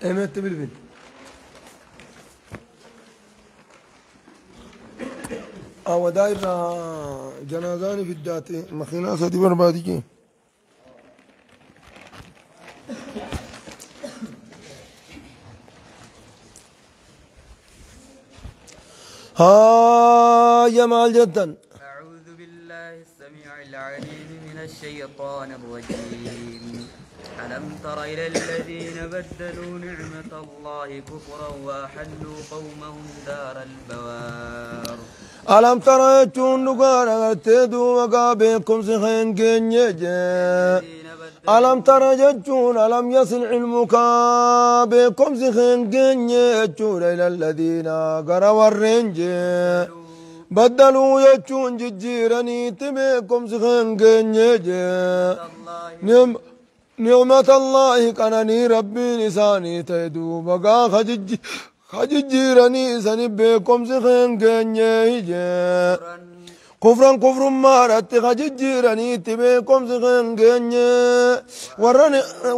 ايمت بالبن او داير جنازاني في الداتي مخينا سدي بربادي ها يا مال جدا. أعوذ بالله السميع العليم من الشيطان الرجيم. ألم تر إلى الذين بدلوا نعمة الله كفرا وأحلوا قومهم دار البوار. ألم ترى يجون نقارا تدو وقابيكم سخين كنيجي ألم ترى يجون ألم يصل علمك بكم سخين كنيجون إلى الذين قروا الرنج بدلوا يجون ججيراني تبيكم سخين كنيجي نعمة الله كانني ربي لساني تدو وقا خججيراني سنبكم سخين كنيجي كفرا كفر مارت خججيراني تبكم سخين كنيجي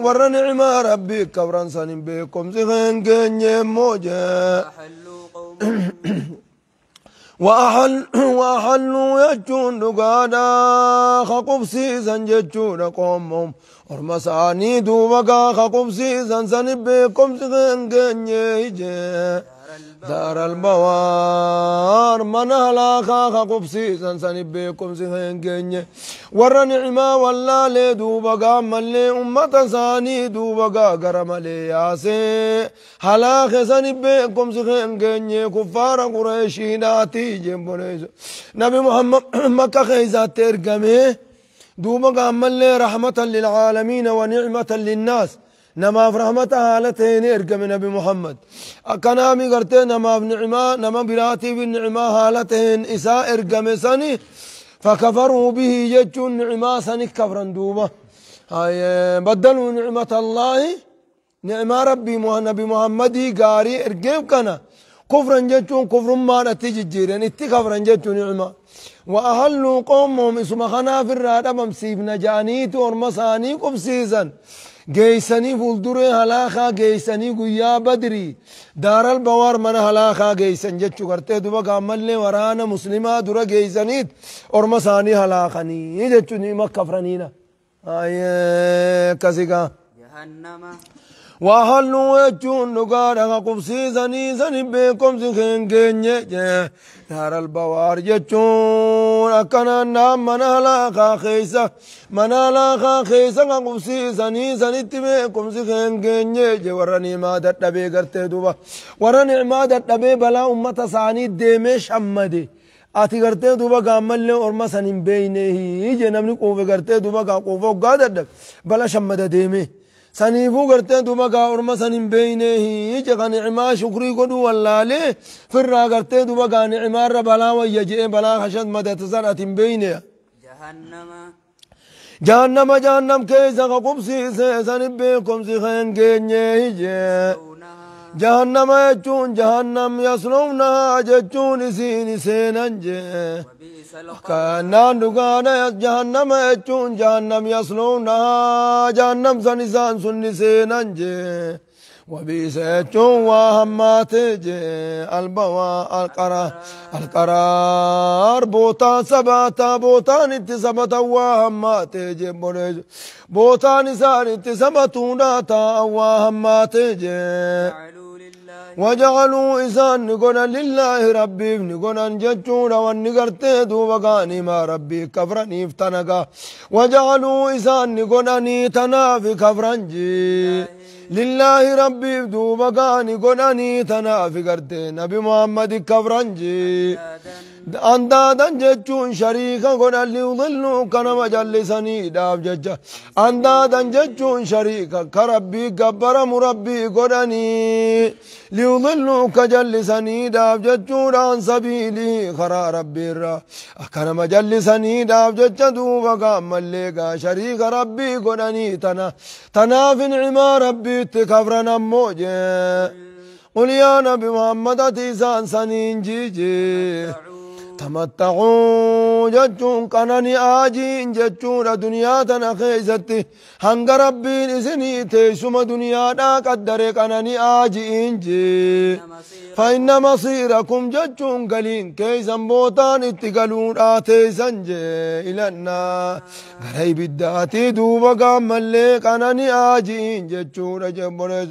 ورن نعمة ربي كفرا سنبكم سخين كنيجي موجي وأحلوا يجون دقادا خقب سيزن ججون قومهم ورمساني دوبقا خقب سيزن سنبكم سخين كنيجي دار البوار من هلاكا خقب سيزن سنبكم سخين كنيجي ور نعمة ولا لي دوبقا ملي أمة ساني دوبقا قرم لي ياسي هلاك سنبكم سخين كنيجي كفار قريشيناتي نبي محمد مكة خيزات ترقمي دوما قامل لي رحمة للعالمين ونعمة للناس نما في رحمة هالتين ارقم نبي محمد كنامي قرتين نما في نعمة نما براتي بالنعمة هالتين إساء ارقم سني فكفروا به يجون نعمة سني كفرا دوما هاي بدلوا نعمة الله نعمة ربي نبي محمد قاري ارقم كنا كفرا جتون كفر ما نتيجيرن اتي كفرا جتون نعمة وأهلوا قومهم اسم خنا في الرادة ممسيف نجانيت ورمساني قبسيزا جيساني فولدوري هلاخا جيساني قيا بدري دار البوار من هلاخا جيسان جتشو کرتے دوبا قامل لي ورانا مسلمة دورا جيسانيت ورمساني هلاخاني جتشو نعمة كفرانينا كسيكا جهنم وأهلوا يجون نقارا قبسيزاني سنبكم سخين كنيجي دار البوار يجون أكنا نام من هلاخا خيسا قبسيزاني سنبكم سخين كنيجي ورني ما دتبي قرتي دوبا ورني ما دتبي بلا أمة ساني ديمش حمدي ati gartee duuba gaammallee orma san hin beeyne ije namni quufe gartee duuba gaa quufe hoggaa dadhab bala shammada deeme saniifuu gartee duuba gaa orma san hin beeyne ije ka nicimaa shukrii godhuu wallaalee firraa gartee duuba gaa nicimaarra balaa wayya je'e balaa hashad madatasan ati hin beeyne jahannam keessa ka qubsiise sanin beekomsi kan geenye ije جهنم يجون جهنم يصلونها ججون سين سيننجي كان نقانا جهنم يجون جهنم يصلونها جهنم سنسان سن سيننجي وبئس يجون وهماتجي البوا القرار بوتان سباتا بوتان اتسبتا وهماتجي بوتان سان اتسبتونا تا وهماتجي وجعلوا إسان نقونا لله ربي نقونا ججونا ونقرتي دوبقاني ما ربي كفراني افتنقا وجعلوا إسان نقونا نيتنا في كفرانجي لله ربي دوبقاني قونا نيتنا في قرتي نبي محمد كفرانجي أندادا ججون شريكا قونا ليضلوا كنا مجلساني داب ججا أندادا ججون شريكا كربي قبر مربي قوناني ليضلوا كجلساني داب ججون عن سبيلي خرا ربي الرا كنا مجلساني داب ججا دوبقا مليقا شريك ربي قوناني تنا في نعمة ربي تكفرنا موجي قل يا نبي محمد تيسان سنين جيجي تمتعون جتون كانني آجين جتون دنيا تنخيزتي هنگ ربين إسني تيسم دنيا دا قدر كانني آجين جي فإن مصيركم جتون قلين كيسن بوتان اتقلون آتيسن جي إلى النار غريب الداتي دوبا قام اللي كانني آجين جتون جبرز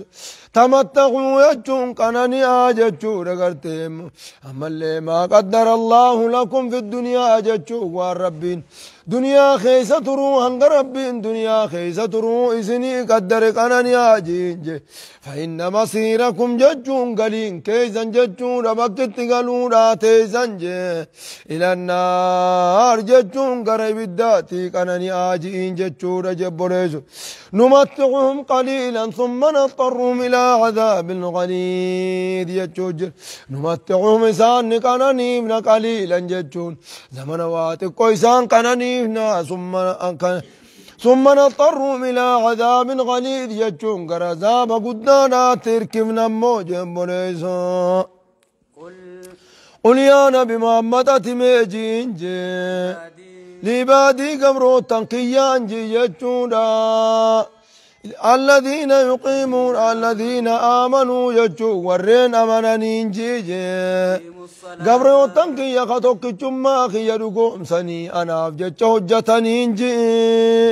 تمتعوا يجون كانني آجتون غرتهم أما اللي ما قدر الله لكم في الدنيا جتون والربين دنيا خيسة ترو هنگ ربين دنيا خيسة ترو إسني قدر كانني آجين فإن مصيركم جتون قلين كيسن جتون ربكت قلون آتيسن إلى النار جتون قريب الداتي كانني آجين جتون جبريسو نمتعهم قليلا ثم نضطرهم إلى عذاب غليظ يجوج نمتعهم إسان كانني من قليلا جتون زمن واتق إسان كانني ثم نضطرهم إلى عذاب غليظ يجون عذاب قدانا تركبنا موجه بريسا قل يا نبي محمد أتميجين جي لبادي قبرو تنقيان جي يجونا الذين يقيمون الذين آمنوا يجو ورين أمنانين جي قبرو تنقيا خطوك جمع خياركم سني أنا أفجت حجتنين جي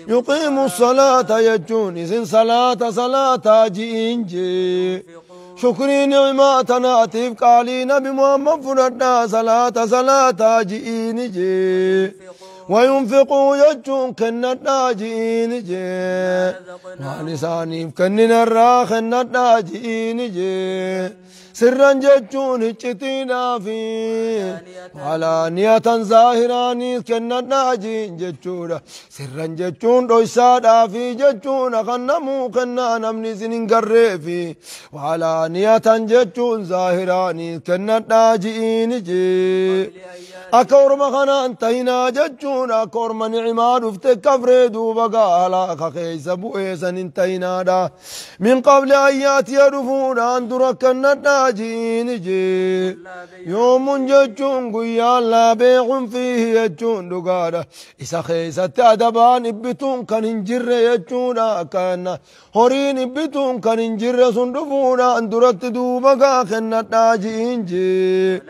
يقيم الصلاة يجون إذن صلاة جين جي شكري نعماتنا أتيب قالي نبي محمد فرنا صلاة جين جي وينفقوا يجون كننا جين جي ولساني كننا الراخ كننا جين جي سرا جتون اجتنا في علانية ظاهراني كننا جين جتون سرا جتون رويسادا في جتون خنمو كنا نمني سنين قرفي وعلانية جتون ظاهراني كننا جين جي أكور مخنا انتهينا جتون أكور من عماد افتك كفردو بقى على خيس بؤيسا انتهينا دا من قبل آيات يرفون أن دركنا جين جي يوم جتون قيا لا بيع فيه يجون دقادا إسا خيسة أدبان إبتون كان انجر يجون كان هورين إبتون كان انجر سندفون أن درت دوبقا خننا جين جي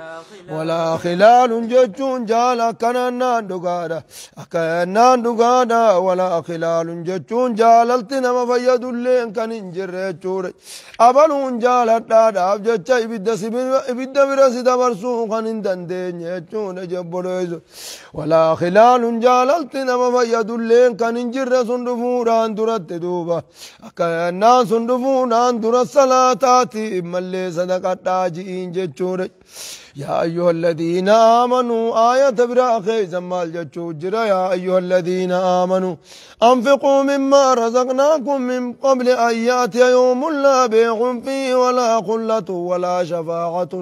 ولا خلال جتون جالا كان دقادا كان دقادا ولا خلال جتون جاللتنا مفيد اللين كان انجر يجون أبلون جالت دادا أبجتش إبدا برسي دبرسو خان اندندين يجون جبريزو ولا خلال جاللتنا مفيد اللين كان انجر سندفوران درت دوبا كان سندفوران درت صلاتاتي ملي صدقات جين جتون يا أيها الذين آمنوا آية براخي زمال جتشوجر يا أيها الذين آمنوا أنفقوا مما رزقناكم من قبل أن يأتي يوم لا بيع فيه ولا خلة ولا شفاعة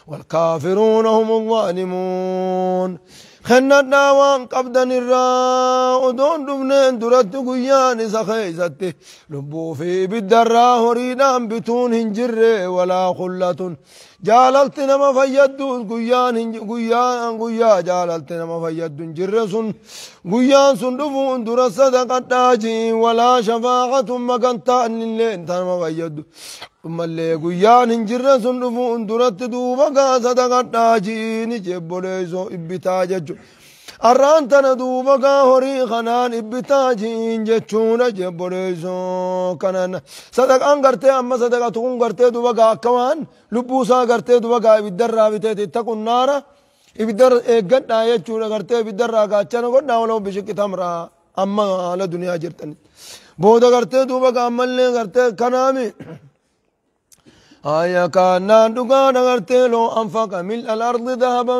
والكافرون هم الظالمون خننا وان قبضن الراء دون دبنين درت قيان سخيزته لبو في بالدراء هريدان بتون هنجر ولا خلة جاللتنا ما فيدون قيان جاللتنا ما فيدون جرسون قيان سندفون در صدقتاجي ولا شفاعة مكانتان اللين تان ما فيدون ثم اللي قيان هنجر سندفون درت دوبا صدقتاجي نجبريزو ابتاججو أرانتنا دوبا هوري خنان ابتاجين جتشونا جبريزو كنان صدق أنغرتي أما صدق تكون غرتي دوبا كمان لبوسا غرتي دوبا إبدر رابطة تكون نارا إبدر قد آية غرتي إبدر راقاتشانا قد ناولو بشكي تمرا أما على دنيا جرتني بودا غرتي دوبا أما اللي غرتي كنامي آية كان دوغا غرتي لو أنفق ملء الأرض ذهبا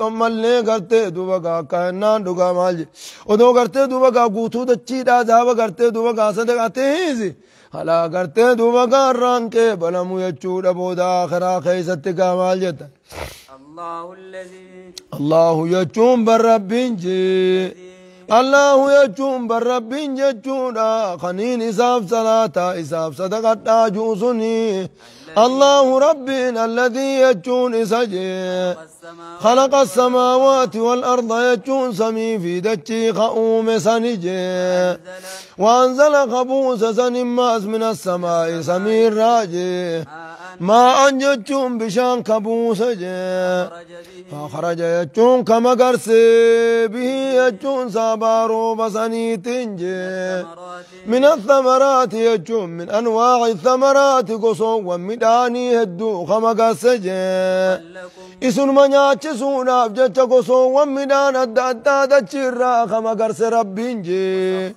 لو ملي غرتي دوغا كان دوغا مالجي ودو غرتي دوغا غوتو دچيدا ذهب غرتي دوغا صدقاتي هلا غرتي دوغا رانكي بلمو يچودا بودا آخرا خيستي كمالجت الله يچون بربين جي الله يجون بربين ججونا خنين إساف صلاة إساف صدقات جوسني الله ربنا الذي يجون سجي خلق السماوات والأرض يجون سمي في دجي خؤوم سنجي وأنزل خبوس سنماس من السماء سمي راجي ما أنجتون بشان كبوس جي فخرج يجون كما قرس به يجون سابارو بسني تنجي من الثمرات يجون من أنواع الثمرات قصو ومداني هدو كما قرس جي إسن منياتشسون أفجتش قصو ومدان أدى تشيرا كما قرس ربين جي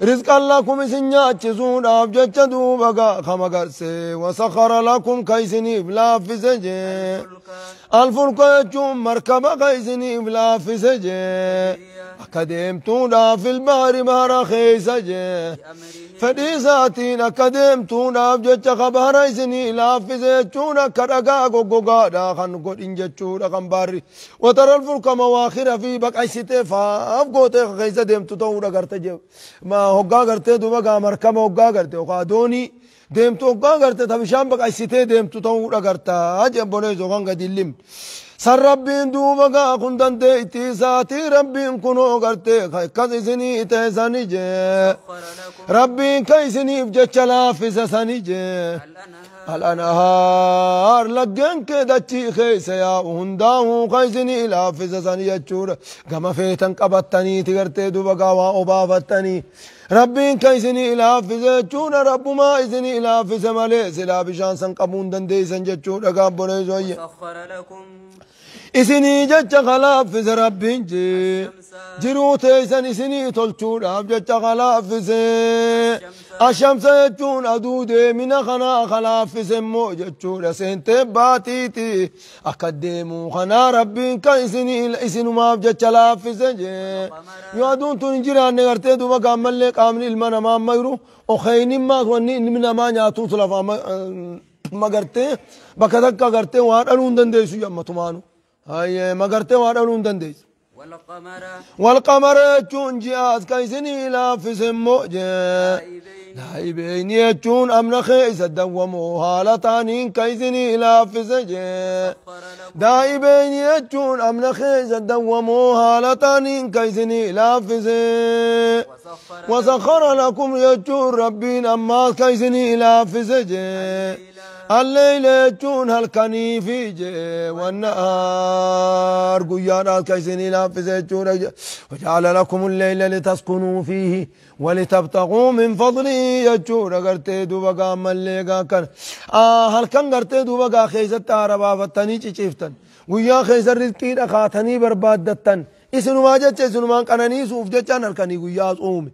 رزق لكم إسنياتشسون أفجتش دوبقا كما قرس وسخر لكم كيسني بلا في سجي الفلك يجون مركبة كيسني بلا في سجي أكدمتونا في البحر بحر خيسجي فديساتين أكدمتونا بجتش خبر إسني لا في سجون كرقا قوقا داخن قد إنجتشونا كمباري وترى الفلك مواخر في بقى ستفا أفقوتي خيسة دمتو تونا قرتجي ما هقا قرتي دوبقا مركبة هقا قرتي وقادوني ديمتو وقا قرتي تبشان بقى ستي ديمتو تونا قرتا أجبوني زوغان قد اللم سر ربين دوبقا كنتن ديتي ساتي ربين كنو قرتي كذي سني تيساني جي ربين كيسني بجتش لافس سني جي الأنهار لقين كدتي خيس يا وهنداو خيسني لافس سني يجور كما فيتن قبطني تغرتي دوبقا وأبافتني ربين كيسني لافس يجور رب ما إسني لافس مالي سلا بشان سنقبون دندي سنججور أقابوني زوية إسني جج خلاف في ربين جي جروت إسن إسني تلتور جج خلاف في الشمس يجون أدود من خنا خلاف في سمو ججور سنت باتيتي أقدموا خنا ربين كإسني إسن ما جج خلاف في سجي يادون تنجران نغرتي دوما كامل لك عامل المنا ما ميرو أخيني ما وني من ما نياتو سلفا ما غرتي بكذا غرتي وان ألون دنديسو يما تمانو هاي ما قرتي وانا لون ديس والقمر يجون جهاز كيسني لا في سمو لايبين يجون أمن خيس الدومو هالتانين كيسني لا في سجي دايبين يجون أمن خيس الدومو هالتانين كيسني لا في سجي وسخر لكم يجون ربين أما كيسني لا في سجي الليل يجون هالكني في جي والنهار قيانا كيسني لافز يجون وجعل لكم الليل لتسكنوا فيه ولتبتغوا من فضله يجون قرتي دوبقا مليقا كان هالكن قرتي دوبقا خيزت عربا فتني چيفتن قيا خيز الرزقي رخاتني بربادتن اسنو ما جت اسنو ما قنني سوف جچان هالكني قيا صوم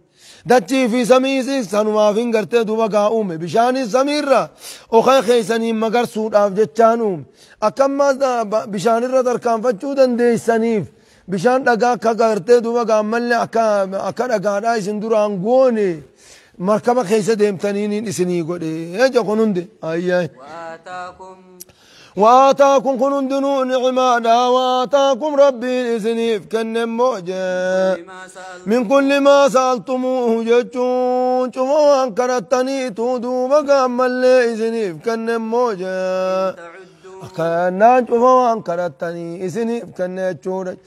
دچي في سميسي سنما فين قرتي دوبقا اومي بشاني سميرا وخي خيسني مگر سود اف جچانوم اكم بشان الردر كان فچودن دي سنيف بشان دغا كغرتي دوبقا مل اكا دغا سندران غوني مركبه خيسه ديمتنين اسني غدي اجا كنوند اي وآتاكم كنون دنون عمادا وآتاكم ربي إذنيف كن موجة من كل ما سألتموه جتون شوفوا كرتني تودو مقام اللي إذنيف كن موجة كان شوفوا كرتني إذنيف كن جورج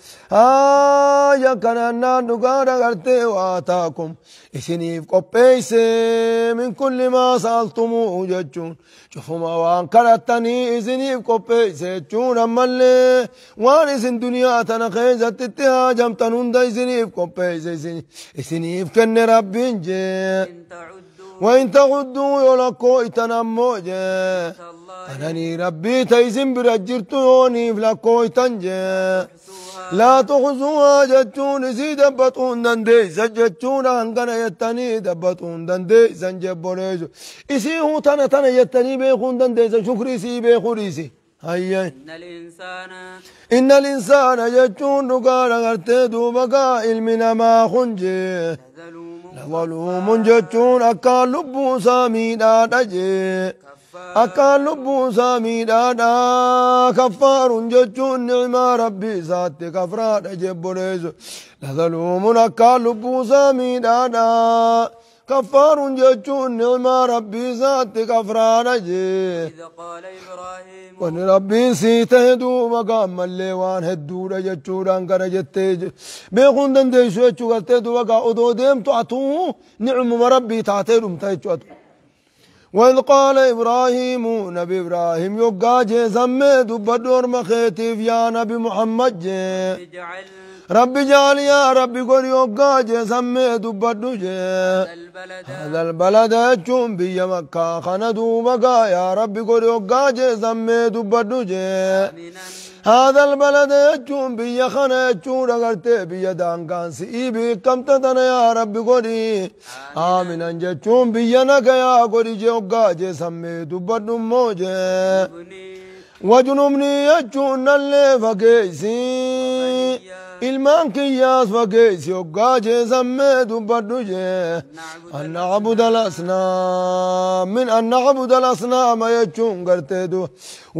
يا كان نقارا غرتي وآتاكم إذنيف قبيس من كل ما سألتموه جتون شوفوا وان كرتني إذنيف قبيس جون أمالي وان إذن دنيا تنخيزة تتهاجم تنون دا إذنيف قبيس إذنيف كن ربين جي وإن تعدوا يلقوا إتنمو جي أنني ربي تيزن برجرت يوني فلقوا إتنجي لا تخزوها جتون زي دبتون دندي سجتون هنگنا يتني دبتون دندي سنجبونيزو إسي هو تنا يتني بيخون دندي شكري سي بيخوريسي هيا إن الإنسان جتون نقال غرتي دوبقا علمنا ما خنجي لظلوم جتون أكال لبو سامي دادجي أكال لبو سامي دادا كفار جتون نعمة ربي سات كفرات جبونيزو لظلوم أكال لبو سامي دادا كفار جتون نعمة ربي ذات كفران جي إذ قال إبراهيم ون ربي سيتهدو مقام الليوان هدو جتشوران كان جتيج بيقون دنديشو يتشو قلتدو وقا أدو ديمتو أتو نعم ربي تعتيرم تيجو أتو وإذ قال إبراهيم نبي إبراهيم يقا جي زمي دبدور مخيتيف يا نبي محمد جي اجعل ربي جعل يا ربي قول يقا جي زمي دبدو جي البلد هذا البلد يجون بي مكة خندو بقا يا ربي قول يقا جي زمي دبدو جي آمنا هذا البلد يجون بي خنا يجون أغرتي بي دانكان سيبي كم تتنا يا ربي قولي آمنا جتون بي نكا يا قولي جي يقا جي سمي دبدو موجي بني وجنوبني يجون اللي فقيسي ilmaan kiyyaas fageessi hoggaa jeesammee dubbadhu jee an nacbuda alasnaama jechuun garteedu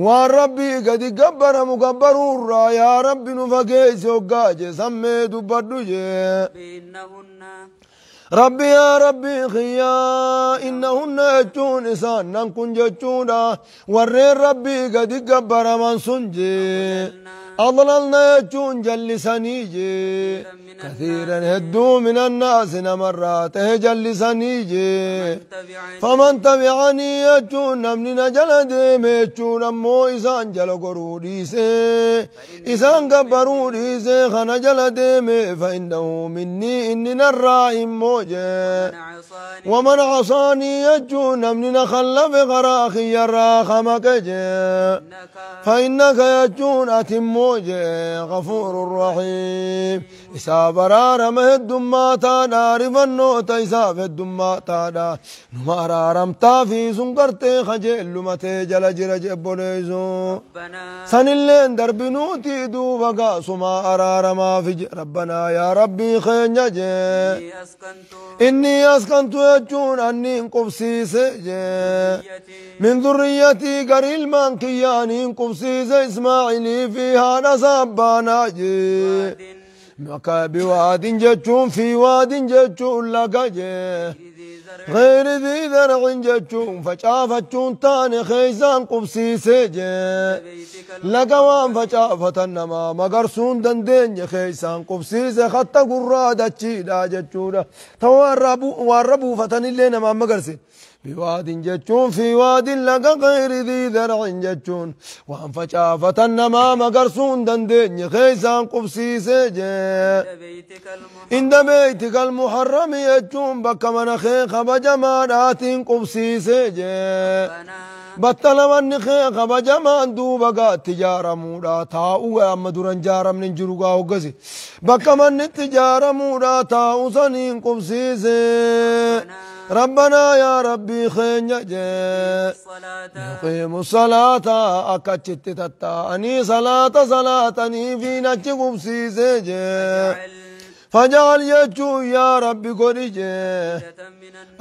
waan rabbii gadi gabbaramu gabbaruurraa yaa rabbi nu fageessi hoggaa jeesammee dubbadhu jee إنهن ربي يا ربي خيا إنهن يجون إسان نكون جتشونا ورين ربي قد قبر من سنجي أضللنا يجون جلسانيجي كثيرا هدوا من الناس نمراته جلسانيجي فمن تبعني يجون نمني نجل ديمي يجون أمو إسان جل قروديسي إسان قبروديسي خنجل ديمي فإنه مني إني نرائم ومن عصاني يجون من خلف غراخي يراخ مكجي فإنك يجون أتموجي غفور رحيم إساب رار مهد ما تادا رفنو تيساب الدما تادا نمارا رمتا في سنقرتي خجل متي جل جرج بوليزو سن اللين دربنوتي دوبقا سما أرار ما في ربنا يا ربي خين جي إني أسكنت يجون أني قبسيس من ذريتي قريل من كياني قبسيس إسماعيلي فيها نسبانا جي بواد جتون في واد جتون لقجي غير ذي ذرع جتون فشافتون تاني خيزان قبسيس جي لقوان فشافة النما مقرسون دندين خيسان قبسيس خطا قرادة تشيدا جتشودا تواربو فتن اللي نما مقرسين بواد جتشون في واد لقى غير ذي ذرع جتشون وان فشافة النما مقرسون دندين خيسان قبسيس جي عند بيتك المحرم يجون بك من خيخ بجمانات قبسيس جي بطل من خيخ بجمان دوبقا تجارة مودا تاؤ أما دران جارة من جروقا وقسي بك من تجارة مودا تاؤ سنين قبسيس ربنا يا ربي خين جي يقيم الصلاة أكتشت تتا أني صلاة أني في نجي قبسيس جي فجعل يجو يا ربي قريجي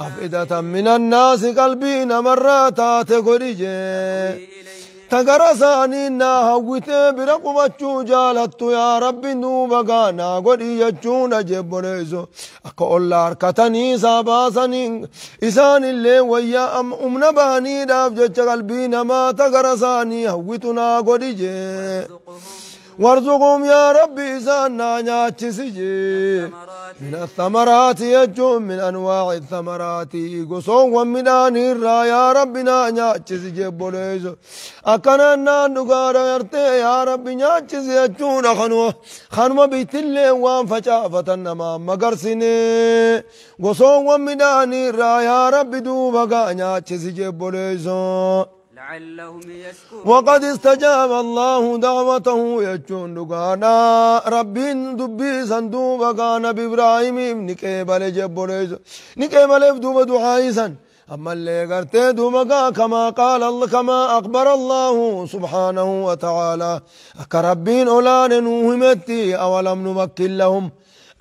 أفئدة من الناس قلبين مراتات قريجي تقرساني ناهوتي برقبتشو جالتو يا ربي نوبقانا قريجو نجيب ريزو أقول لاركتني ساباسني إسان اللي ويا أم نباني دافجت قلبين ما تقرساني هوتنا قريجي وارزقهم يا ربي زانا ناتشسجي من الثمرات يجون من أنواع الثمرات قصوا ومن أنيرا يا ربنا ناتشسجي بوليزو أكنا نقارا يرتي يا ربي ناتشسي يجون خنوة بيت اللي وان فشافة النما مقرسيني قصوا ومن أنيرا يا ربي دوبقا ناتشسجي بوليزو لعلهم يشكرون وقد استجاب الله دعوته يجون دقانا ربي دبي صندوق كان بإبراهيم نكيبال جبوليز نكيبال بدوب دعايسا أما اللي قرتي دوبقا كما قال الله كما أخبر الله سبحانه وتعالى كربين أولان نوهمتي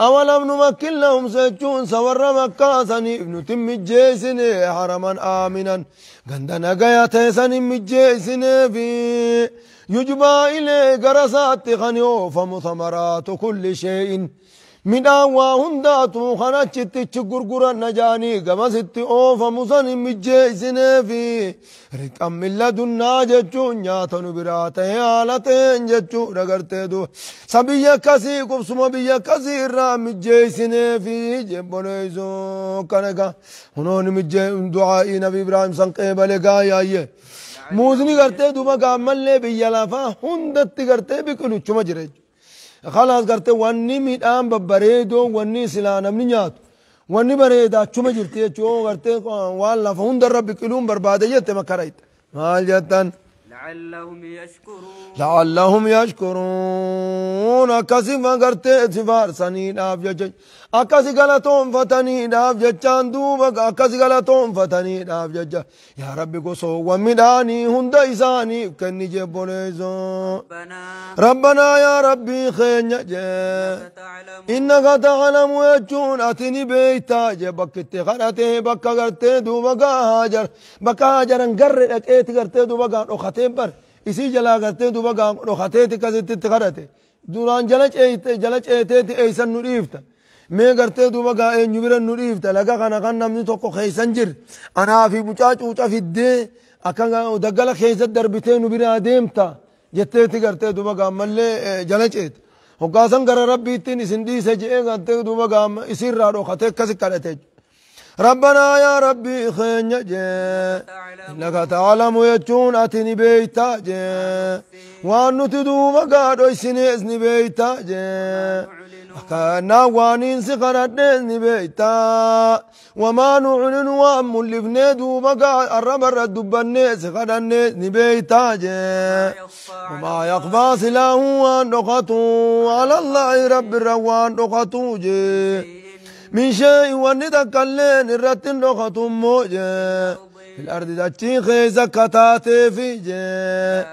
أولم نمكن لهم سجون سور مكة سني ابن تم الجيسن حرما آمنا قندنا قياته سني مجيسن في يجبى إليه قرسات خنيو فمثمرات كل شيء midhaan waa hundaatu kana chittichi gurguran najaanii gamasitti oofamu san hin mijjeeysineefi riqan milladunnaa jechuun nyaata nu biraa ta'e haala ta'een jechuudha garteedu sabiyya akkasii qubsuma biyya akkasii irraa mijjeeysineefi jebboleeyso kana gaa hunooni mijjee du'aa'ii nabi ibraahim san qeebale gaa yaayye muuzni gartee duba gaammallee biyya lafaa hundatti gartee biqiluchuma jira خلاص قرتي واني ميدان ببريدو واني سلا نمني نياتو واني بريدا چوما جرتي چو قرتي والله فهون در رب كلهم بربادية مكرايت مال جتن لعلهم يشكرون أكاسي ما قرتي سفار سنين آفجج أكاسي غلطون فتنين آفججان دوبك أكاسي غلطون فتنين آفجج يا ربي قصو ومداني هند إساني كني جبوليزو ربنا يا ربي خين إنك تعلم ويجون أتني بيتا جبك اتخرته بك قرتي دوبك هاجر بك هاجر انقرر اكيت قرتي دوبك أخطين بر إسي جلا قرتي دوبك أخطيت كزت اتخرته دوران جلج ايتي ايسان نريفتا مي قرتي دوبك اي نبرا نريفتا لقا خنا نمني توقو خيسان جر أنا في بچاچ وچا في الدي أكا دقل خيسان دربتين نبرا ديمتا جتيتي قرتي دوبك ملي جلج ايت وقاسم قرر ربي تين سندي سجئ قرتي دوبك إسير رارو خطيك كسك كالتج ربنا يا ربي خين إنك تعلم يجون أتني بيتا وأن تدوم قادو يسنيزني بيتا كان وانين سقرت بيتا وما نعلن وام اللي بنيدو مقا الرب الردب الناس قرن بيتا وما يخفى سلاه وان نقطو على الله رب الروان نقطو من شيء وندك اللين الرت النقط موجة في الأرض دتشي خيزة كتاتي في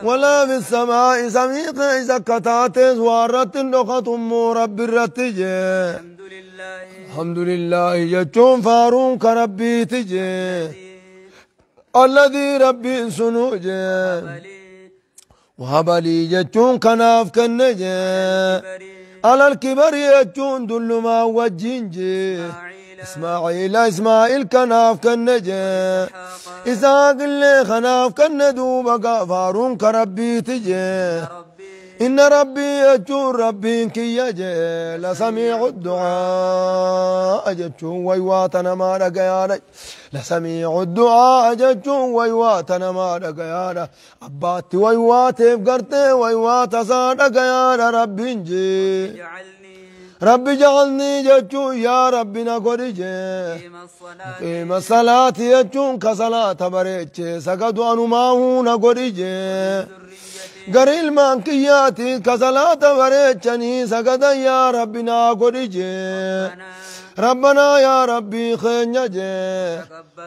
ولا في السماء سميق خيزة كتاتي وارت النقط رب الرتج الحمد لله يجون فارون كربي تجي الذي ربي سنوج وهب لي يجون كناف كنجي على الكبر يجون دل ما وجينجي إسماعيل كناف كنجي إسحاق اللي خناف كندو بقى فارون كربي تجي إن ربي يجون ربي كي يجي لسميع الدعاء جتشون ويواتنا ما رقيانا لسميع الدعاء جتشون ويواتنا ما رقيانا أباتي ويواتي فقرتي ويوات صادقيانا ربي نجي ربي جعلني جتشو يا ربي نقرجي قيم الصلاة يجون كصلاة بريتشي سقدوا أنو ماهو نقرجي قريل مانكياتي كصلاة بريتشني سقدا يا ربي نقرجي ربنا يا ربي خنجي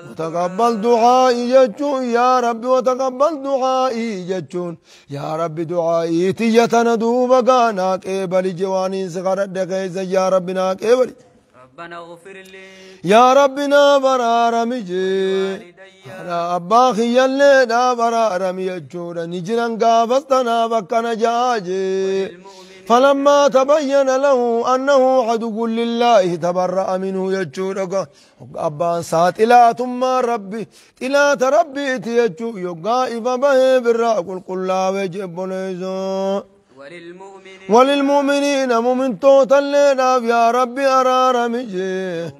وتقبل دعائي جتشون يا ربي وتقبل دعائي جتشون يا ربي دعائي تيتنا دوبقانا كيبلي جواني صغر دقيزة يا ربنا كيبلي ربنا اغفر لي يا ربنا برار مجي أنا أباخي يلي دا برار ميجور نجران قافتنا بكنا جاجي فلما تبين له أنه عدو لله تبرأ منه يجورك أبان سات إلى ثم ربي إلى ربي تيجو يقائف به بالرأق القلا وجب نيزو وللمؤمنين مؤمن توتلنا يا ربي أرار مجي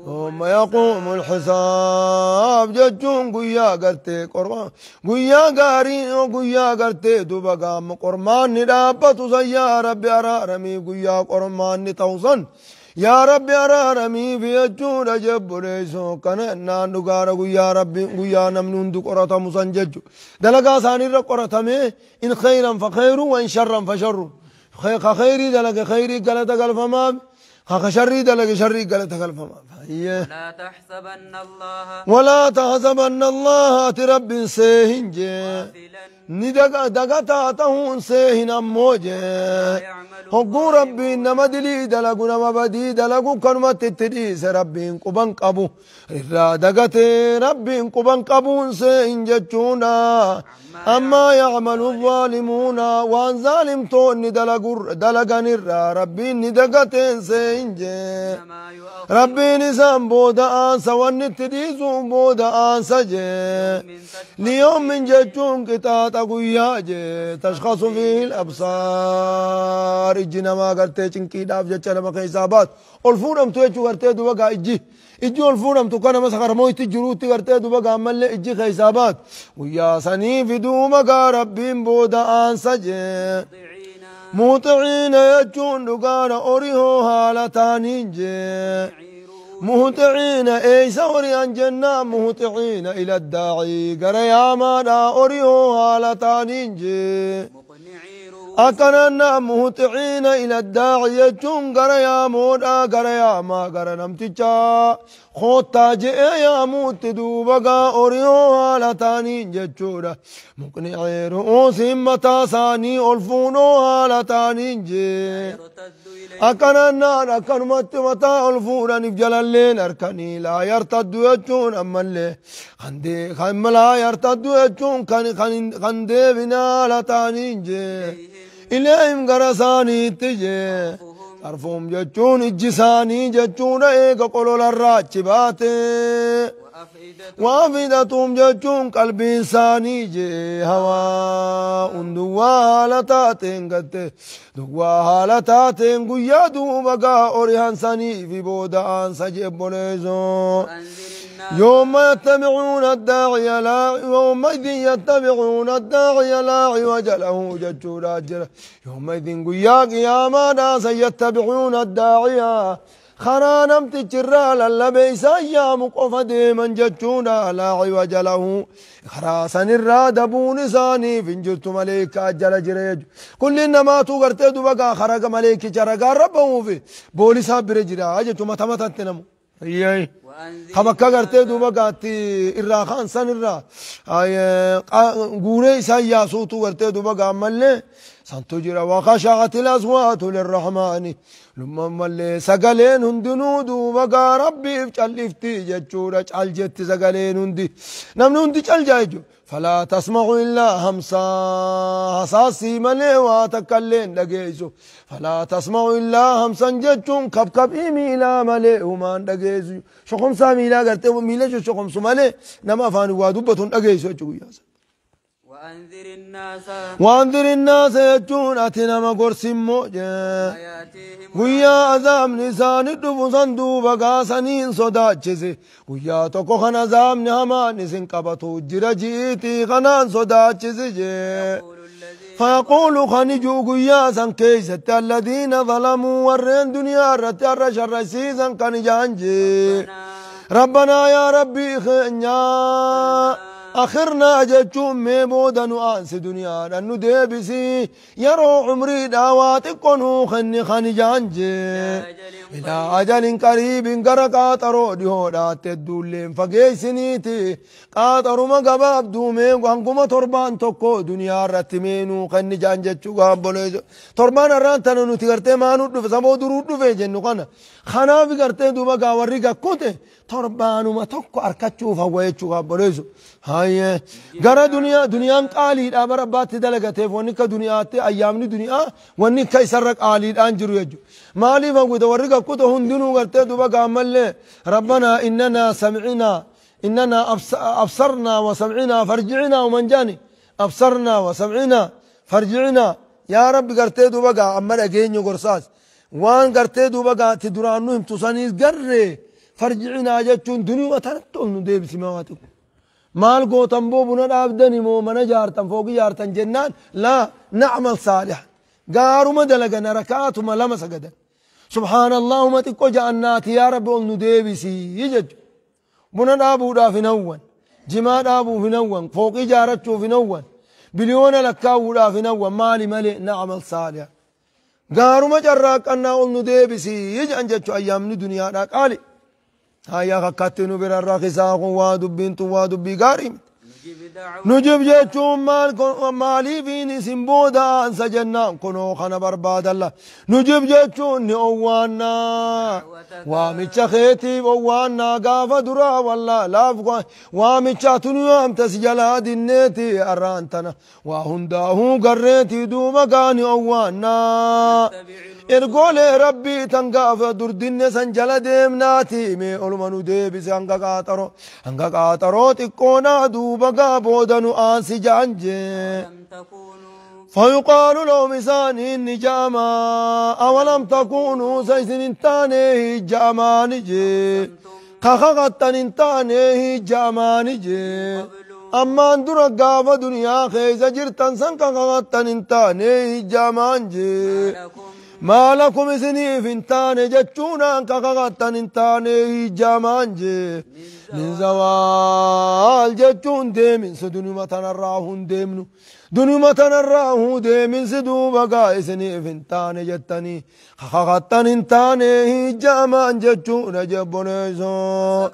ثم يقوم الحساب ججون قويا قرتي قربان قويا قارين وقويا قرتي دوبقام قرمان ندابتو يا ربي أرارمي قويا قرمان توصن يا ربي أرارمي في الجود جب ريسو كان نقار قويا ربي قويا نمنون دو قرطة مسنججو دلقا ثاني رقرطة إن خيرا فخير وإن شرا فشر خيري دلق خيري قلت قلفما خشري دلق شري قلت قلفما ولا تحسبن الله ولا تحسبن الله رب سيهنجي غافلا دقتا تهون سيهن أموجي يعمل هقو ربي نما دلي دلقو نما بدي دلقو كنما تتديس ربي قبان قبو إرى دقتي ربي قبان قبون سيهنجتشونا أما يعمل الظالمون وان ظالم تون دلقان الرا ربي ندقتين سيهنجي ما يؤخر ربي نسان بودا آنسا ونتديسو بودا آنسا جي ليوم من جتشون كتاتا قياجي تشخص فيه الأبصار إجينا ما قرتي چنكي داف جتشانا ما خيسابات والفورم تويچو قرتي دوبقا إجي والفورم تو كان مسخر مويت جروتي قرتي دوبقا عمال إجي خيسابات ويا سني في دوبقا ربين بودا آنسا جي مهطعين يجون دقانا أريهو هالتانين جي مهطعين ايسا وريان جنة مهطعين إلى الداعي قرياما دا أريهو هالتانين جي أكننا مهطعين إلى الداعي يجون قرياما دا قرياما قرنمتجا خوتا جئ يا موت دوبقا أريهو هالتانين ججورا مقنعي رؤوسهم متى ثاني ألفونو هالتانين جي أكننا أكنمت متى ألفونا نفجل اللين أركني لا يرتد يجون أما اللي خم لا يرتد يجون خندي بنا لتانين جي إليهم قرساني تجي أرفهم ججون الجساني ججون إيقا قولوا للراجباتي وافدتهم ججون قلبي إنساني جي هواء دوا هالتاتين قد دوا هالتاتين قيا دوبقا أريهان ساني في بودا آنسا جيبونيزو يوم يتبعون الداعي لا يومئذ يتبعون الداعي لا عوج له ججورا جرا يومئذ قيا قياما ناس يتبعون الداعي خنا نمت جرا للبيس أيام قف ديما ججونا لا عوج له خراسن الرادبون ساني فنجرت مليك أجل جريج كل إنما تغرت دبقا خرق مليك جرقا ربه في بوليسا برجرا أجتو متمتت نمو ياي خبكا غرتي دوبا تي الراخان سن الرا غوري سايا صوتو غرتي دوبا ملي سانتو جرا وخشعت الاصوات للرحمن لما ملي سغلين هندنو دوبا ربي چلفتي جچورا چالجت سغلين هندي نمن هندي چل جايجو فلا تسمع إلا همسا حساسي ملي واتكلين لغيسو فلا تسمع إلا همسا ججون كب إيميلا ملي همان لغيسو شخم ساميلا غرتي وميلا شخم سمالي نما فاني وادوبتون لغيسو جوياسا وانذر الناس يجون أتنا ما قرسمو ويا عذاب نسان الدفو صندوبا قاسنين صداتشسي ويا توكو خان عذاب نهما نسن قبطو جرجيتي خنان صداتشسي فيقول خنجو قياسا كيست الذين ظلموا ورين دنيا رتر شرسيسا كنجانجي ربنا يا ربي خنيا آخرنا جتشوم ميبودا نؤانس دنيا ننو ديبسي يرو عمري داواتكونو خني جانجي إلى أجل قريب قرى قاطرو ديهودات الدولين فقيسنيتي قاطرو مقباب دومي وانقوم تربان توكو دنيا رتمينو خني جانجتشو قابلو تربان الرانتانو نتغرتي مانو دفع سبو درود دفع جنو خنا في قرتي دوبا قاوري قاكوتي تربانو ما توكو أركتشو فويتشو قابلو هاي غرا دنيا قالي ابر بات دلغته ونك دنيا ايامني دنيا ونك يسرق قالي انجرو يجو مالي فغد ورق كده هندنو غرته دوبا قامل ربنا اننا ابصرنا وسمعنا فرجعنا ومن جاني ابصرنا وسمعنا فرجعنا يا رب غرته دوبا قامل اگينو غرساس وان غرته دوبا تدرانو هم تسانيس غره فرجعنا جچون دنيا وتنتون ديب سماواتكم مال قوتن بوبنا دابدني مو من جارتن فوق جارتن جنان لا نعمل صالح قارو مدلقنا ركعات وما لما سجدن سبحان الله ما تكو جannات يا رب ولن ديبسي يجج بنا دابو دا في نون جما دابو في نون فوق جارتو في نون بليون لكاو دا في نون مالي ملي نعمل صالح قارو مجراك أنا ولن ديبسي يج أنجتو أيام الدنيا دا قالي هيا خكتنو بر الرخصاق وادبي غارم نجيب دعوة نجيب جيتشون مالي فيني سنبودا انسى جنة كنو خنا برباد الله نجيب جيتشون نوانا وامتش خيتي ووانا قافة درا والله لافقا وامتش تنيام تسجلا دنيتي أرانتنا وهنداه قريتي دوما كاني أوانا إرقول ربي تنقاف دردن سنجل ديمناتي مي أولمانو ديبس هنگا قاترو تقونا دوبا قابودنو آنسي جانجي لم تكونوا فيقال لهم إسانين نجاما أولم تكونوا سيسن انتاني جامانجي خخغتن انتاني جامانجي أما اندر قاف دنيا خيزة جرتن سن خخغتن انتاني جامانجي ما لكم سنيف انتاني جتشونا كغغتن انتاني جامانجي من زوال جتشون ديمن سدنو متنراهون ديمنو دنو متنراهون ديمن سدو بقا سنيف انتاني جتني كغغتن انتاني جامان جتشونا جبونيزو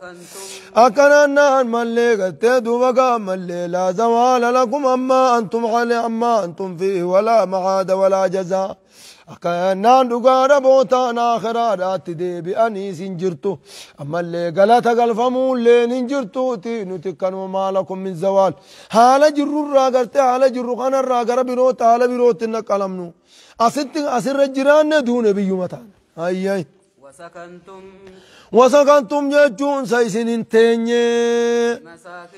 أكنان ملي قتدو بقا ملي لا زوال لكم أما أنتم علي أما أنتم فيه ولا معاد ولا جزاء أكنان دقارا بوتان آخرات ديبي أني سنجرتو أما اللي قلت قلفمو اللي ننجرتو تينو تكنو ما لكم من زوال حالا جرو الراقرتي حالا جرو خان الراقر بروت حالا بروت إنك قلمنو أسر الجيران دون بيومتان أي وسكنتم جتون سايسن انتيني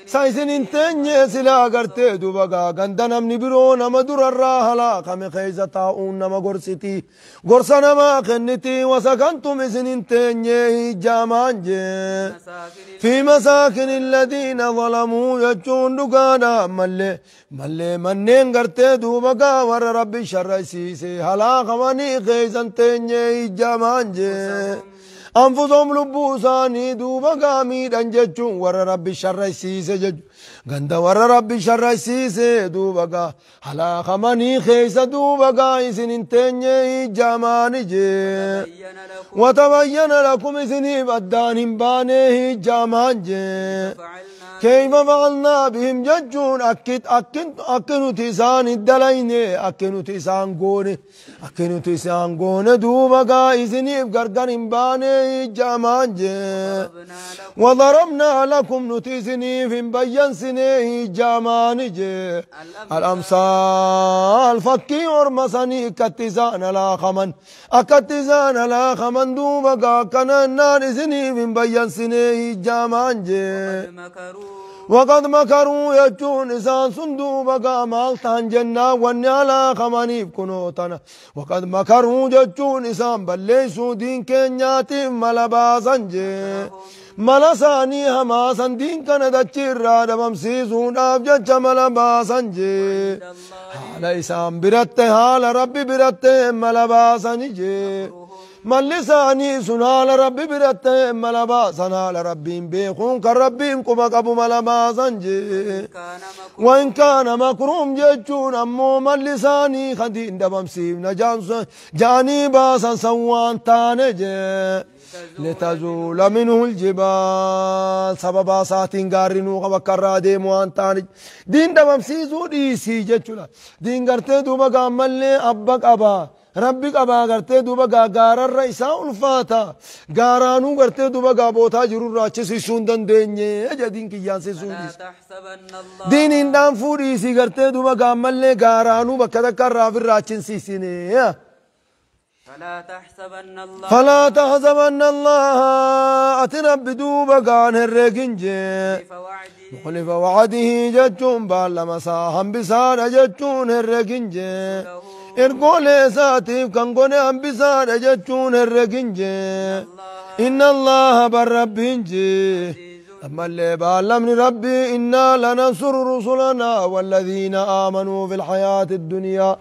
سايسن انتيني سلا غرتي دوبغا غندنم نبرو نما در الراحلا كم خيزتاون نما غرسيتي غرسنا ما خنتي وسكنتم اسن انتيني جامانجي في مساكن الذين ظلموا يجون دغانا ملي منين غرتي دوبغا ور ربي شرسيسي هلا خمني خيزنتيني جامانجي أنفسهم لبوساني دوبا قامي دنجتشون ور ربي شرسيسي جج غند ور ربي شرسيسي دوبا قا هلا خمني خيس دوبا قا إسن انتني جاماني جي وتبين لكم إسني بدان باني جامان جي كيف فعلنا بهم ججون أكنو تيسان الدلين أكنو تيسان قوني دوبا قا إسني بقرقن باني جامان جي وضربنا لكم نتيسني في بيان سني جامان جي الأمثال فكي ورمسني كتزان لا خمن دوبا قا كنان إسني في بيان سني جامان جي وقد مكروا يجون إسان صندوق مالتان جنة ونيالا خمانيف كنوتنا وقد مكروا يجون إسان بليسوا دين كنياتي ملباسا جي ملساني هماسا دين كان دچير رادبم سيسون أبجج ملباسا جي حال إسان برت حال ربي برت ملباسا جي ملساني سنال ربي برت ملبا سنال ربي بيخون كربي كما قبو ملبا سنجي وإن كان مكروم جيجون أمو ملساني خدين دبم سيب نجانس جاني باسا سوان تانجي لتزول منه الجبال سببا ساتين غارينو وكرا ديموان تانج دين دبم سيزو دي سي جيجولا دين غرتي دوبا غامل أبك أبا ربك أبا غرتي دوبا غار الرئيساء الفاتا غارانو غرتي دوبا غابوتا جرور راچسي سوندن ديني اجا دين كي يانسي سونديس دين اندام فوري سي غرتي دوبا غامل غارانو بكذكر رافر راچن سيسيني فلا تحسبن الله أتنب دوبا غان الرقنجي مخلف وعده ججون بالمساهم بسان ججون الرقنجي إرقول ساتيف كنقون أنبسان جتشون الرقنجي إن الله بالربينجي أما اللي بعلمني ربي إنا لننصر رسلنا والذين آمنوا في الحياة الدنيا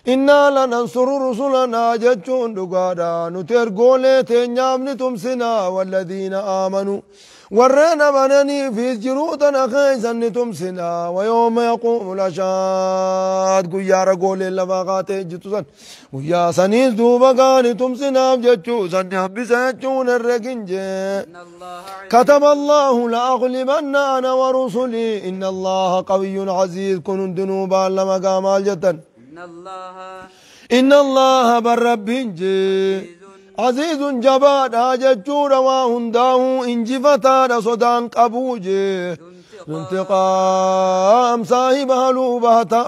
إنا لننصر رسلنا جتشون دقادا نترقول تنيامن تمسنا والذين آمنوا ورنا بنني في جروتنا خيزا تمسنا ويوم يقوم الأشهاد قيا رقول اللفاقات جتوسا قيا سنيس دوبا قاني تمسنا بجتوسا يحبسا يجون الرقنج إن الله كتب الله لأغلبن أنا ورسلي إن الله قوي عزيز كن ذنوبا لما قام الجتن إن الله بالرب عزيز جباد ججور وهنداه انجفتا صدان قبوجي انتقام صاحب هلو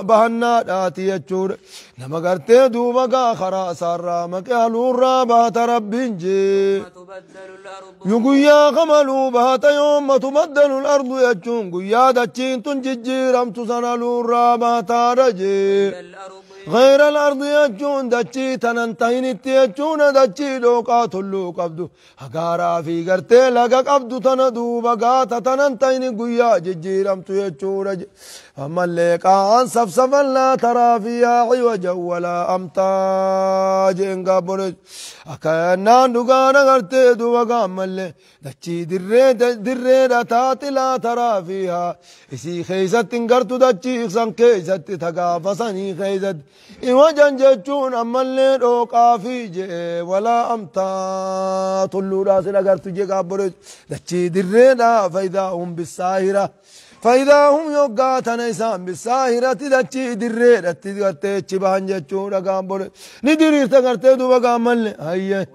بهنا داتي يجور نما غرتي دوبا خرا سارا مكالو رابات ربنجي يقويا قملو بهت يوم تبدل الارض يجون قويا دچين تنججيرم تسنلو رابات رجي غير الأرض يجون دچي تننتين يجون دچي لوقا تلو قبدو هقارا في قرتي لقا قبدو تندو بقاتا تننتين قويا ججيرم تيجون أما اللي كان صفصفا لا ترى فيها عوجا ولا أمتاج إن قبرج أكانا نقانا قرتي دو وقام اللي دچي دريدا تاتي لا ترى فيها إسي خيزت انقرتو دچي إخسان كيزت تقافصني خيزت إيوجان جيتشون أما اللي روكا في جي ولا أمتا طلو راسي لقرتو جي قابرج دچي دريدا فإذا هم بالساهرة فإذا هم يوقاتنا إسان بالساهرة دچي دريدا تدقرتي چبان جيتشون قابرج ندرير تقرتي دو وقام اللي هيا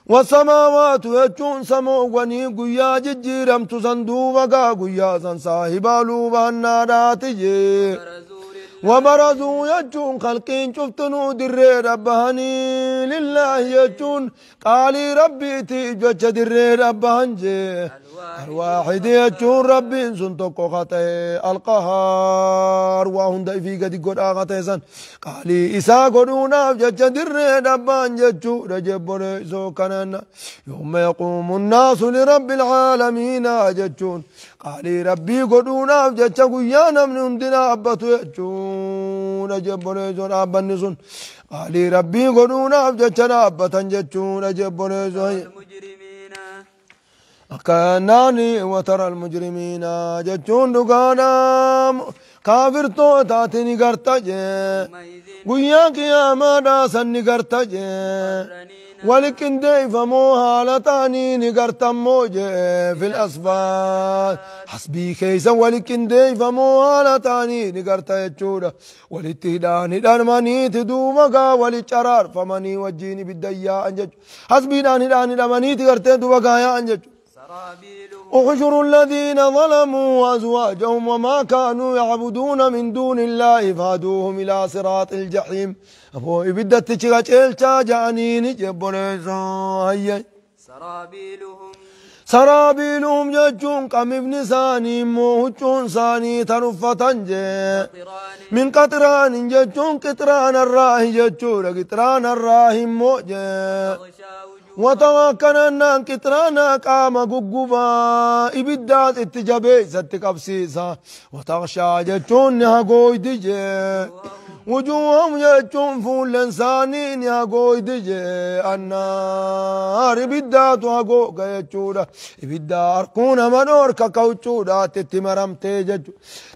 والسماوات يجون سمو وني قيا ججيرم تصندو وقا قيا سن صاحبا لوبا النارات جي وبرزوا يجون خلقين شفتنو دري ربهني لله يجون قالي ربي تيجوش دري ربهنجي الواحد يجون ربي سنتوكو خطي القهار وهند في قد قد آغتيسان قالي إسا قدونا جج دري ربهنجي رجبون إسو كنانا يوم يقوم الناس لرب العالمين ججون قالي ربي قدونا جج قيانا من عندنا أبتو يجون رجبون إسو ربنسون قالي ربي قدونا جج أبتا ججون رجبون إسو أكاناني وترى المجرمين جتون دقانا كافر تو تاتني قرتجي قويا قياما داسا نقرتجي ولكن ديفمو هالتاني نقرتم موجي في الأصفاد حسبي كيسا ولكن ديفمو هالتاني نقرتجي جورا ولتهداني دانماني تدوبقا ولتشرار فماني وجيني بالدياء أنجج حسبي داني دماني تقرتجي دوبقا يا أنجج احشروا الذين ظلموا أزواجهم وما كانوا يعبدون من دون الله فهدوهم إلى صراط الجحيم أبو إبدت تشغل جانين جبريزا سرابيلهم ججون قم ابن ساني موجون ساني ترفة من قطران ججون قطران الراهي ججون قطران الراهي موجه وتوكلنا كترانا قام غغبا ابدات اتجابي ستقبسيسا وتغشى جتون هاغوي دجي وجوههم يجون فول انسانين هاغوي دجي النار ابدات هاغو جتودا ابدار كون منور ككوچودا تتمرم تجج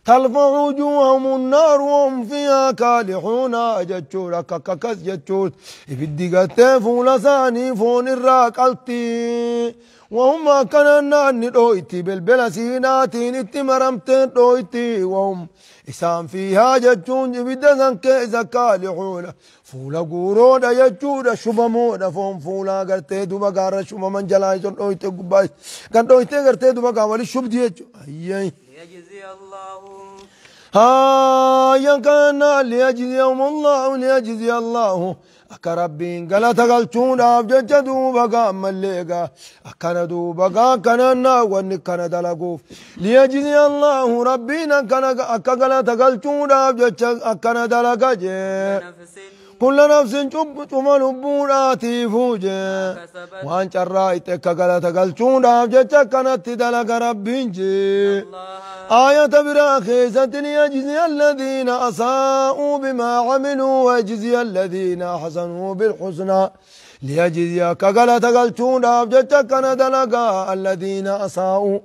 تلفع وجوههم النار وهم فيها كالحون جتودا كككس جتود ابدغت فول ثاني فون الراقلتي وهم كاننا ندويتي بالبلسيناتين اتمرمتين دويتي وهم إسام فيها جتون بدزن كيزا كالحون فولا قرودا يجودا شبمودا فهم فولا قرتي دوبا قارا شبمان جلايزون دويتي قبايس كان دويتي قرتي دوبا قاولي شب ديجو أيي ليجزي الله كان ليجزيهم الله ليجزي الله أكربين قال تقلتون أبجد دوبا قام الليقا أكنا دوبا كنا ونكنا دلقوف ليجزي الله ربنا أكنا تقلتون أبجد أكنا دلقا كل نفس تمل بوراتي فوجي وانت الرايت كقلا تقلتون أبجد كانت دلقا ربين جي آية براخيزة ليجزي الذين أساءوا بما عملوا ويجزي الذين أحسنوا بالحسنى ليجزي كغلط قلتون أبجتك ندلقا الذين أساءوا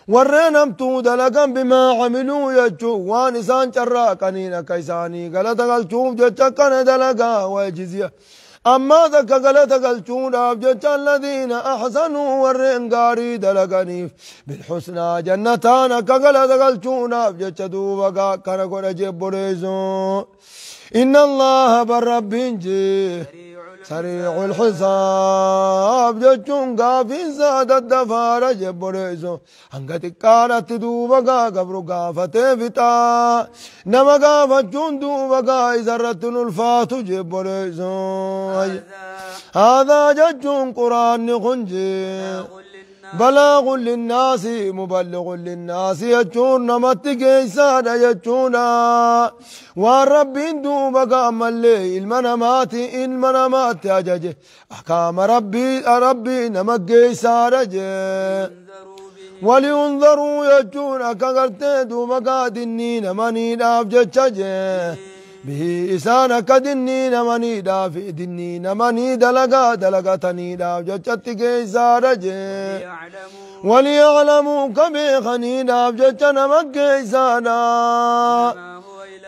ورنمتو دلقا بما عملوا يجو وانسان شراكنين كيساني غلط قلتون جتك ندلقا ويجزي أما ذاك غلط قلتون أبجت الذين أحسنوا ورن قاري دلقنيف بالحسنى جنتان كغلط قلتون أبجت دوبقا كنقل جبريزو إن الله بالرب جي سريع الحساب جتون قافين زاد الدفار جبريزو هنگت كانت دوبقا قبر قافت فتا نما قافت جون دوبقا إزرت الفات جبريزو هذا جتون قرآن خنجي بلاغ للناس مبلغ للناس يجون نمت كيسان يجونا والرب دوبقا ملي المنامات أجج أحكام ربي نمت كيسان ولينظروا يجون كغرت دوبقا دنين مني نافجج به إسانك دنين مني داف دنين مني دلقتني داف جتت كيسان وليعلموا كبيخني داف جتنا مكيسانا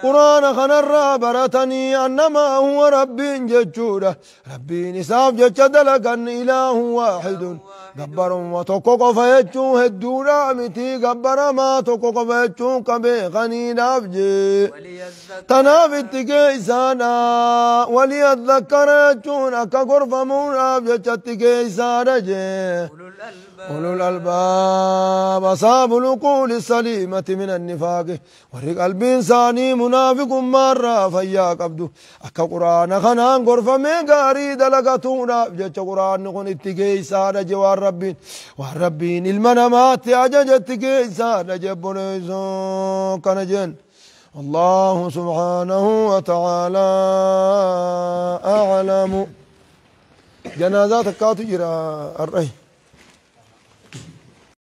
قرآن خنر برتني أنما هو ربي جتشورة ربي نساف جتش دلقا إله واحد قبر وتوكو فيتشو هدورا متي قبر ما توكو فيتشو كبيخني نافجي تنافت كيسانا وليذكر يتشون كقرف موناف جتشت كيسانا جي أولو الألباب أصحاب العقول السليمة من النفاق ورق قلب إنساني منافق مرة فيا قبدو أكا قرآن خنان غرفة من غاري دلقاتونا جتش قرآن نخون اتقيسان جوار ربين المنامات أجج اتقيسان جبنيزون كنجن الله سبحانه وتعالى أعلم جنازات كاتو جرا الرأي